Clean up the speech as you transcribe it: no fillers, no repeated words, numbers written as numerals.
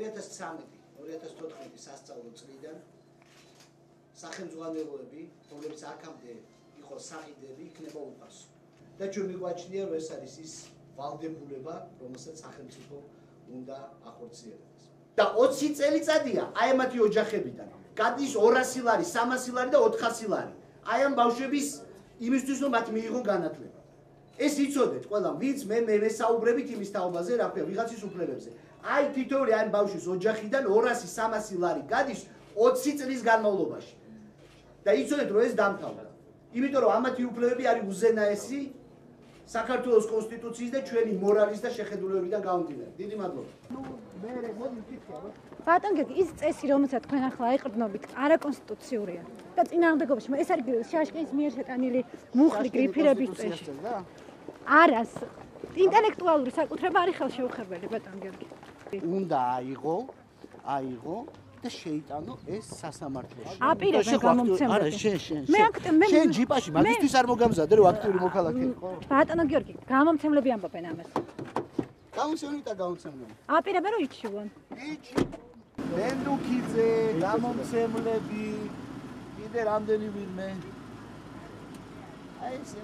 2013-2014 სასწავლო წლიდან სახელმძღვანელოები, რომლებიც აქამდე იყო საყიდები, იქნება უფასო. და ჩვენ მიგვაჩნია, რომ ეს არის ის ვალდებულება, რომელსაც სახელმწიფო უნდა ახორციელებს. და 20 წელიწადია აი ამათი ოჯახებიდან გადის 200 ლარი, 300 ლარი და 400 ლარი. აი ამ ბავშვების იმისთვის, რომ მათ მიიღონ განათლება. ეს იცოდეთ ყველამ, ვინც მე მესაუბრებით იმის თაობაზე, რა ქვია, ვიღაცის უფლებებზე. აი თითოეული ამ ბავშვის ოჯახიდან 200-300 ლარი გადის 20 წლის განმავლობაში. და იცოდეთ, რომ ეს დამთავრდა. იმიტომ რომ ამათი უფლებები არის უზენაესი საქართველოს კონსტიტუციის და ჩვენი მორალის და შეხედულებებიდან გამომდინარე. დიდი მადლობა. ბატონ გიორგი, ის წესი, რომელსაც თქვენ ახლა აიყრდნობით, არაკონსტიტუციურია. და წინააღმდეგობაში, ეს არის შაშკინის მიერ შეტანილი მუხლი გრიფირების წესი. არას ინტელექტუალური საკუთრება არის ხელშეუხებელი, ბატონ გიორგი. უნდა აიღო და შეიტანო ეს სასამართლოში. აპირებენ გამომცემლები. არა, შენ ჯიპაში მაგისთვის არ მოგამზადე, რომ აქტიური მოქალაქე იყო. ბატონო გიორგი, გამომცემლები ამბობენ ამას. გამომცემლები. აპირებენ რომ იჩივონ. მენდუქიძე, გამომცემლები, კიდე რამდენი ვინმე. აი ესე